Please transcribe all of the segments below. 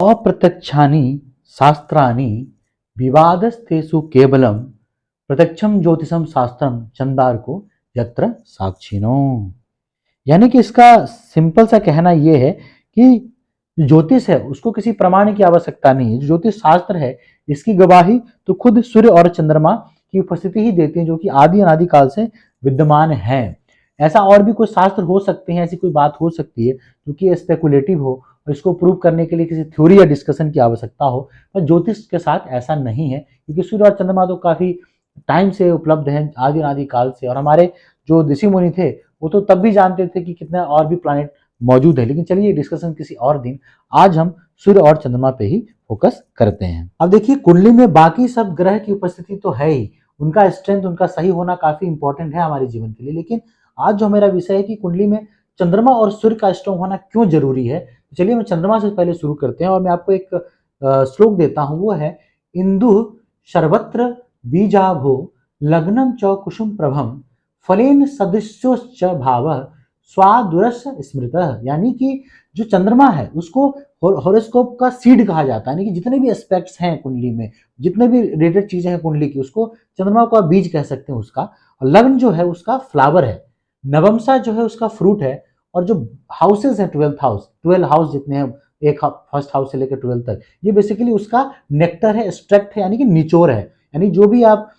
अप्रत्यक्षानि शास्त्राणि विवादस्तेषु केवलम प्रत्यक्षम ज्योतिषम शास्त्रम चंदार्को यत्र साक्षिणो। यानी कि इसका सिंपल सा कहना यह है कि ज्योतिष है उसको किसी प्रमाण की आवश्यकता नहीं है। ज्योतिष शास्त्र है इसकी गवाही तो खुद सूर्य और चंद्रमा की उपस्थिति ही देते हैं, जो कि आदि अनादि काल से विद्यमान है। ऐसा और भी कुछ शास्त्र हो सकते हैं, ऐसी कोई बात हो सकती है जो कि स्पेकुलेटिव हो और इसको प्रूव करने के लिए किसी थ्योरी या डिस्कशन की आवश्यकता हो, पर ज्योतिष के साथ ऐसा नहीं है, क्योंकि सूर्य और चंद्रमा तो काफी टाइम से उपलब्ध हैं, आदि अनादि काल से। और हमारे जो ऋषि मुनि थे वो तो तब भी जानते थे कि कितने और भी प्लैनेट मौजूद है। लेकिन चलिए डिस्कशन किसी और दिन, आज हम सूर्य और चंद्रमा पे ही फोकस करते हैं। अब देखिए कुंडली में बाकी सब ग्रह की उपस्थिति तो है ही, उनका स्ट्रेंथ, उनका सही होना काफी इंपॉर्टेंट है हमारे जीवन के लिए। लेकिन आज जो मेरा विषय है कि कुंडली में चंद्रमा और सूर्य का स्ट्रॉन्ग होना क्यों जरूरी है, चलिए मैं चंद्रमा से पहले शुरू करते हैं। और मैं आपको एक श्लोक देता हूं, वो है इंदु सर्वत्र बीजाभो लग्नम च कुसुम प्रभम फलेन सदृश्योश्च भावः स्वादुरस स्मृतः। यानी कि जो चंद्रमा है उसको हॉरोस्कोप का सीड कहा जाता है, यानी कि जितने भी एस्पेक्ट्स हैं कुंडली में, जितने भी रिलेटेड चीजें हैं कुंडली की, उसको चंद्रमा को आप बीज कह सकते हैं उसका। और लग्न जो है उसका फ्लावर है, नवमसा जो है उसका फ्रूट है, और जो हाउसेस है 12 हाउस जितने हैं, एक फर्स्ट हाउस से लेकर 12 तक, ये बेसिकली उसका नेक्टर है, एक्सट्रैक्ट है, यानी कि निचोड़ है। यानी जो भी आप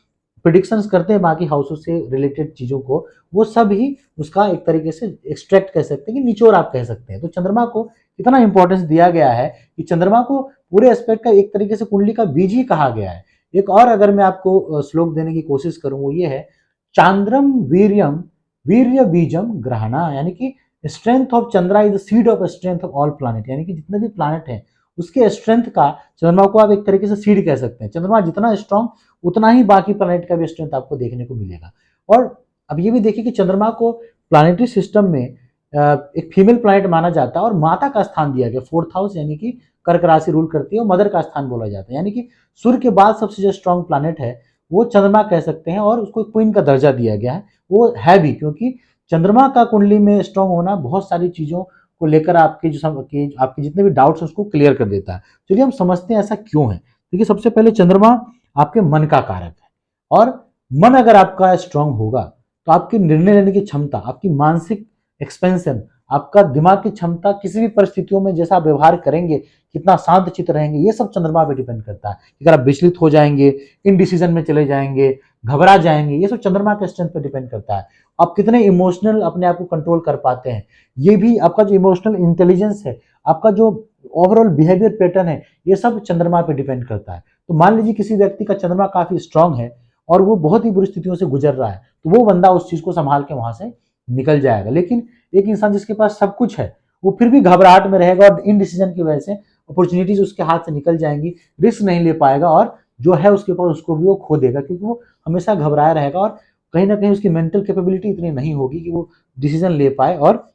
प्रिडिक्शंस करते हैं बाकी हाउसों से रिलेटेड चीजों को, वो सब ही उसका एक तरीके से एक्सट्रैक्ट कह सकते हैं, कि निचोड़ आप कह सकते हैं। तो चंद्रमा को इतना इंपॉर्टेंस दिया गया है कि चंद्रमा को पूरे एस्पेक्ट का एक तरीके से कुंडली का बीज ही कहा गया है। एक और अगर मैं आपको श्लोक देने की कोशिश करूं, वो ये है चांद्रम वीर्यम वीर्य बीजम ग्रहणा। यानी कि strength of Chandra is the seed of strength of all planet. यानी कि जितने भी प्लैनेट हैं उसके स्ट्रेंथ का चंद्रमा को आप एक तरीके से सीड कह सकते हैं। चंद्रमा जितना स्ट्रांग उतना ही बाकी प्लैनेट का भी स्ट्रेंथ आपको देखने को मिलेगा। और अब ये भी देखिए कि चंद्रमा को प्लानिटरी सिस्टम में एक फीमेल प्लैनेट माना जाता है और माता का स्थान दिया गया, 4th हाउस, यानी कि कर्क राशि रूल करती है और मदर का स्थान बोला जाता है। यानी कि सूर्य के बाद सबसे जो स्ट्रांग प्लैनेट है वो चंद्रमा कह सकते हैं, और उसको क्वीन का दर्जा दिया गया है। वो है भी क्योंकि चंद्रमा का कुंडली में स्ट्रांग होना बहुत सारी चीजों को लेकर आपके जितने भी डाउट्स उसको क्लियर कर देता है। चलिए हम समझते हैं ऐसा क्यों है। देखिए सबसे पहले चंद्रमा आपके मन का कारक है, और मन अगर आपका स्ट्रांग होगा तो आपकी निर्णय लेने की क्षमता, आपकी मानसिक एक्सपेंशन, आपका दिमाग की क्षमता, किसी भी परिस्थितियों में जैसा आप व्यवहार करेंगे, कितना शांत चित्त रहेंगे, ये सब चंद्रमा पे डिपेंड करता है। अगर आप विचलित हो जाएंगे, इनडिसीजन में चले जाएंगे, घबरा जाएंगे, ये सब चंद्रमा के स्ट्रेंथ पे डिपेंड करता है। आप कितने इमोशनल अपने आप को कंट्रोल कर पाते हैं, ये भी आपका जो इमोशनल इंटेलिजेंस है, आपका जो ओवरऑल बिहेवियर पैटर्न है, ये सब चंद्रमा पे डिपेंड करता है। तो मान लीजिए किसी व्यक्ति का चंद्रमा काफी स्ट्रांग है और वो बहुत ही बुरी स्थितियों से गुजर रहा है, तो वो बंदा उस चीज को संभाल के वहां से निकल जाएगा। लेकिन एक इंसान जिसके पास सब कुछ है वो फिर भी घबराहट में रहेगा और इनडिसीजन की वजह से अपॉर्चुनिटीज उसके हाथ से निकल जाएंगी, रिस्क नहीं ले पाएगा, और जो है उसके पास उसको भी वो खो देगा, क्योंकि वो हमेशा घबराया रहेगा और कहीं ना कहीं उसकी मेंटल कैपेबिलिटी इतनी नहीं होगी कि वो डिसीजन ले पाए, और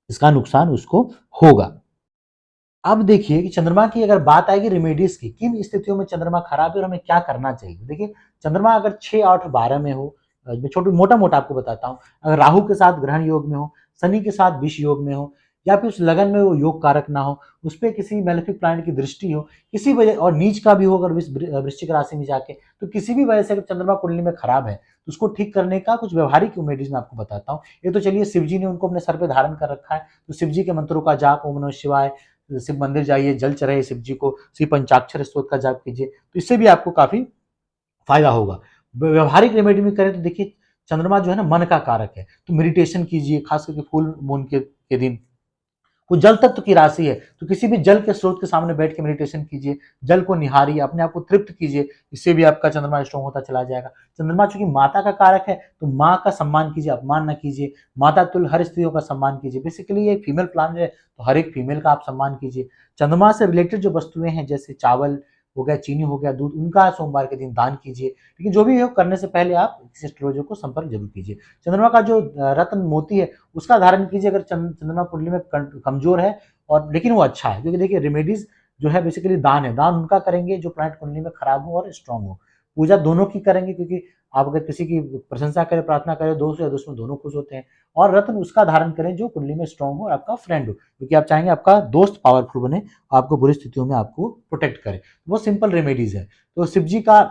इसका नुकसान उसको होगा। अब देखिए कि चंद्रमा की अगर बात आएगी रेमेडीज की, किन स्थितियों में चंद्रमा खराब है और हमें क्या करना चाहिए। देखिए चंद्रमा अगर 6, 8, 12 में हो, मैं छोटे मोटा मोटा आपको बताता हूँ, अगर राहु के साथ ग्रहण योग में हो, शनि के साथ विष योग में हो, या फिर उस लगन में वो योग कारक ना हो, उस पर किसी मेलेफिक प्लैनेट की दृष्टि हो, किसी वजह, और नीच का भी हो अगर वृश्चिक राशि में जाके, तो किसी भी वजह से अगर चंद्रमा कुंडली में खराब है तो उसको ठीक करने का कुछ व्यवहारिक रेमेडीज मैं आपको बताता हूँ। ये तो चलिए शिव जी ने उनको अपने सर पे धारण कर रखा है, तो शिव जी के मंत्रों का जाप, ओम नमः शिवाय, शिव मंदिर जाइए, जल चढ़ाइए शिव जी को, शिव पंचाक्षर स्तोत्र का जाप कीजिए, तो इससे भी आपको काफी फायदा होगा। व्यवहारिक रेमेडी में करें तो देखिए चंद्रमा जो है ना मन का कारक है, तो मेडिटेशन कीजिए, खास करके फुल मून के दिन। वो जल तत्व की राशि है, तो किसी भी जल के स्रोत के सामने बैठ के मेडिटेशन कीजिए, जल को निहारिए, अपने आप को तृप्त कीजिए, इससे भी आपका चंद्रमा स्ट्रॉन्ग होता चला जाएगा। चंद्रमा चूंकि माता का कारक है, तो माँ का सम्मान कीजिए, अपमान न कीजिए, माता तुल्य हर स्त्रियों का सम्मान कीजिए। बेसिकली ये फीमेल प्लान है, तो हर एक फीमेल का आप सम्मान कीजिए। चंद्रमा से रिलेटेड जो वस्तुएं हैं जैसे चावल हो गया, चीनी हो गया, दूध, उनका सोमवार के दिन दान कीजिए। लेकिन जो भी हो करने से पहले आप किसी एस्ट्रोलॉजर को संपर्क जरूर कीजिए। चंद्रमा का जो रत्न मोती है उसका धारण कीजिए अगर चंद्रमा कुंडली में कमजोर है, और लेकिन वो अच्छा है, क्योंकि देखिए रेमेडीज जो है बेसिकली दान है, दान उनका करेंगे जो प्लैनेट कुंडली में खराब हो और स्ट्रांग हो। पूजा दोनों की करेंगे, क्योंकि आप अगर किसी की प्रशंसा करें, प्रार्थना करें, दोस्त या दुश्मन दोनों खुश होते हैं। और रत्न उसका धारण करें जो कुंडली में स्ट्रांग हो और आपका फ्रेंड हो, क्योंकि आप चाहेंगे आपका दोस्त पावरफुल बने, आपको बुरी स्थितियों में आपको प्रोटेक्ट करे। वो सिंपल रेमेडीज है। तो शिव जी का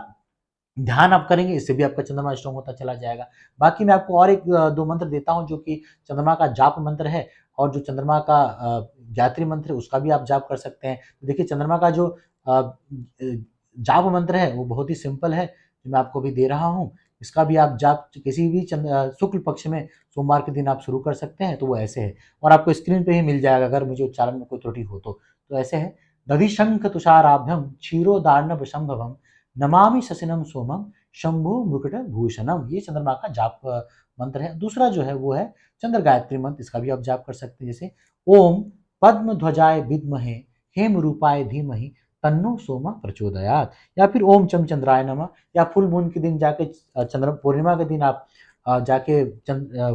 ध्यान आप करेंगे, इससे भी आपका चंद्रमा स्ट्रांग होता चला जाएगा। बाकी मैं आपको और एक दो मंत्र देता हूँ जो कि चंद्रमा का जाप मंत्र है, और जो चंद्रमा का गायत्री मंत्र है उसका भी आप जाप कर सकते हैं। तो देखिए चंद्रमा का जो जाप मंत्र है वो बहुत ही सिंपल है, जो मैं आपको भी दे रहा हूँ। इसका भी आप जाप किसी भी शुक्ल पक्ष में सोमवार के दिन आप शुरू कर सकते हैं। तो वो ऐसे है, और आपको स्क्रीन पे ही मिल जाएगा अगर मुझे उच्चारण में कोई त्रुटि हो तो ऐसे है। दधिशंख तुषाराभ्यम क्षीरोदार्णव संभवम नमामि शशिनम सोमम शंभु मुकुट भूषणम। ये चंद्रमा का जाप मंत्र है। दूसरा जो है वो है चंद्र गायत्री मंत्र, इसका भी आप जाप कर सकते हैं, जैसे ओम पद्म ध्वजाय विद्महे हेम रूपाय धीमहि तन्नो सोमा प्रचोदयात, या फिर ओम चम चंद्राय नमः। या फुल मून के दिन जाके चंद्र पूर्णिमा के दिन आप जाके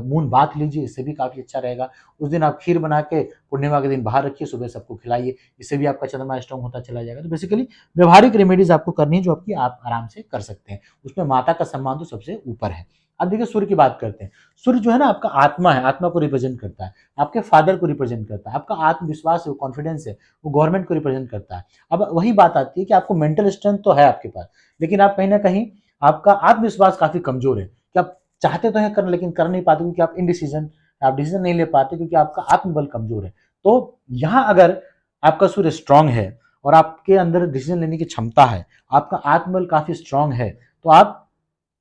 मून बात लीजिए, इससे भी काफी अच्छा रहेगा। उस दिन आप खीर बना के पूर्णिमा के दिन बाहर रखिए, सुबह सबको खिलाइए, इससे भी आपका चंद्रमा स्ट्रांग होता चला जाएगा। तो बेसिकली व्यवहारिक रेमेडीज आपको करनी है जो आपकी आप आराम से कर सकते हैं। उसमें माता का सम्मान तो सबसे ऊपर है। अब देखिए सूर्य की बात करते हैं। सूर्य जो है ना आपका आत्मा है, आत्मा को रिप्रेजेंट करता है, आपके फादर को रिप्रेजेंट करता है, आपका आत्मविश्वास है, कॉन्फिडेंस है, वो गवर्नमेंट को रिप्रेजेंट करता है। अब वही बात आती है कि आपको मेंटल स्ट्रेंथ तो है आपके पास, लेकिन आप कहीं ना कहीं आपका आत्मविश्वास काफी कमजोर है, कि आप चाहते तो हैं करना लेकिन कर नहीं पाते, क्योंकि आप इनडिसीजन, आप डिसीजन नहीं ले पाते, क्योंकि आपका आत्मबल कमजोर है। तो यहाँ अगर आपका सूर्य स्ट्रांग है और आपके अंदर डिसीजन लेने की क्षमता है, आपका आत्मबल काफी स्ट्रांग है, तो आप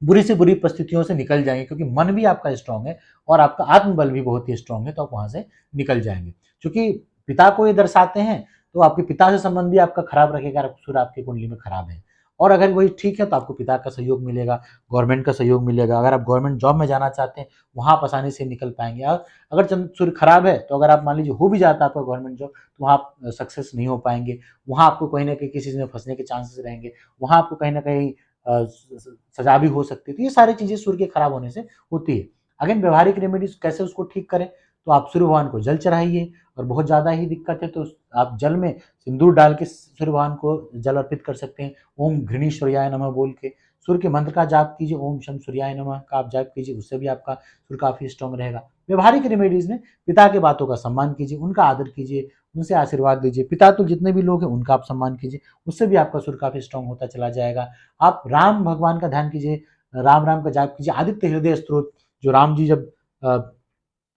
बुरी से बुरी परिस्थितियों से निकल जाएंगे, क्योंकि मन भी आपका स्ट्रांग है और आपका आत्मबल भी बहुत ही स्ट्रांग है, तो आप वहां से निकल जाएंगे। क्योंकि पिता को ये दर्शाते हैं, तो आपके पिता से संबंध भी आपका खराब रखेगा अगर सूर्य आपकी कुंडली में खराब है। और अगर वही ठीक है तो आपको पिता का सहयोग मिलेगा, गवर्नमेंट का सहयोग मिलेगा। अगर आप गवर्नमेंट जॉब में जाना चाहते हैं, वहां आप आसानी से निकल पाएंगे। और अगर सूर्य खराब है तो अगर आप मान लीजिए हो भी जाता है आपका गवर्नमेंट जॉब, तो वहां आप सक्सेस नहीं हो पाएंगे, वहां आपको कहीं ना कहीं किसी चीज में फंसने के चांसेस रहेंगे, वहां आपको कहीं ना कहीं सजा भी हो सकती है। तो ये सारी चीजें सूर्य के खराब होने से होती है। अगर व्यवहारिक रेमेडीज कैसे उसको ठीक करें, तो आप सूर्य भगवान को जल चढ़ाइए, और बहुत ज्यादा ही दिक्कत है तो आप जल में सिंदूर डाल के सूर्य भगवान को जल अर्पित कर सकते हैं। ओम घृणीश्वरयाय नमः बोल के सूर्य के मंत्र का जाप कीजिए, ओम शम सूर्याय नमः का आप जाप कीजिए, उससे भी आपका सूर्य काफी स्ट्रांग रहेगा। व्यवहारिक रेमेडीज में पिता के बातों का सम्मान कीजिए, उनका आदर कीजिए, उनसे आशीर्वाद लीजिए। पिता तो जितने भी लोग हैं उनका आप सम्मान कीजिए, उससे भी आपका सूर्य काफी स्ट्रांग होता चला जाएगा। आप राम भगवान का ध्यान कीजिए, राम राम का जाप कीजिए। आदित्य हृदय स्त्रोत, जो राम जी जब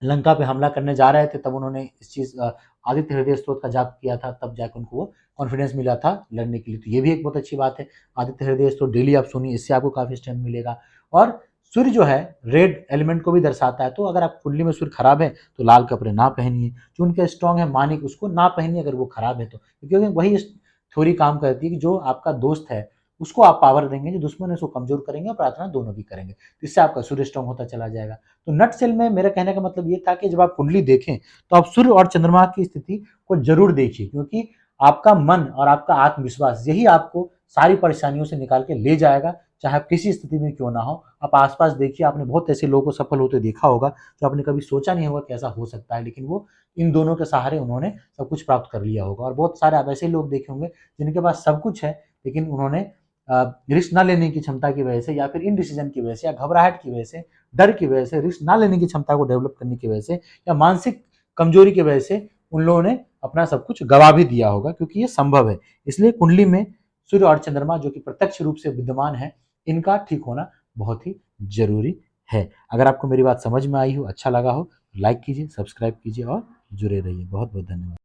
लंका पे हमला करने जा रहे थे तब उन्होंने इस चीज आदित्य हृदय स्त्रोत का जाप किया था, तब जाकर उनको वो कॉन्फिडेंस मिला था लड़ने के लिए। तो ये भी एक बहुत अच्छी बात है। आदित्य हृदय स्त्रोत डेली आप सुनिए, इससे आपको काफी स्ट्रेंथ मिलेगा। और सूर्य जो है रेड एलिमेंट को भी दर्शाता है, तो अगर आप कुंडली में सूर्य खराब है तो लाल कपड़े ना पहनिए। जो उनके स्ट्रांग है मानिक, उसको ना पहनिए अगर वो खराब है तो, क्योंकि वही थ्योरी काम करती है कि जो आपका दोस्त है उसको आप पावर देंगे, जो दुश्मन है उसको कमजोर करेंगे, और प्रार्थना दोनों भी करेंगे, तो इससे आपका सूर्य स्ट्रांग होता चला जाएगा। तो नट सेल में मेरा कहने का मतलब ये था कि जब आप कुंडली देखें तो आप सूर्य और चंद्रमा की स्थिति को जरूर देखिए, क्योंकि आपका मन और आपका आत्मविश्वास यही आपको सारी परेशानियों से निकाल के ले जाएगा, चाहे आप किसी स्थिति में क्यों ना हो। आप आसपास देखिए, आपने बहुत ऐसे लोगों को सफल होते देखा होगा जो आपने कभी सोचा नहीं होगा कि ऐसा हो सकता है, लेकिन वो इन दोनों के सहारे उन्होंने सब कुछ प्राप्त कर लिया होगा। और बहुत सारे आप ऐसे लोग देखे होंगे जिनके पास सब कुछ है, लेकिन उन्होंने रिस्क ना लेने की क्षमता की वजह से, या फिर इनडिसीजन की वजह से, या घबराहट की वजह से, डर की वजह से, रिस्क ना लेने की क्षमता को डेवलप करने की वजह से, या मानसिक कमजोरी की वजह से उन लोगों ने अपना सब कुछ गवा भी दिया होगा, क्योंकि ये संभव है। इसलिए कुंडली में सूर्य और चंद्रमा जो कि प्रत्यक्ष रूप से विद्यमान है, इनका ठीक होना बहुत ही जरूरी है। अगर आपको मेरी बात समझ में आई हो, अच्छा लगा हो, लाइक कीजिए, सब्सक्राइब कीजिए और जुड़े रहिए। बहुत बहुत धन्यवाद।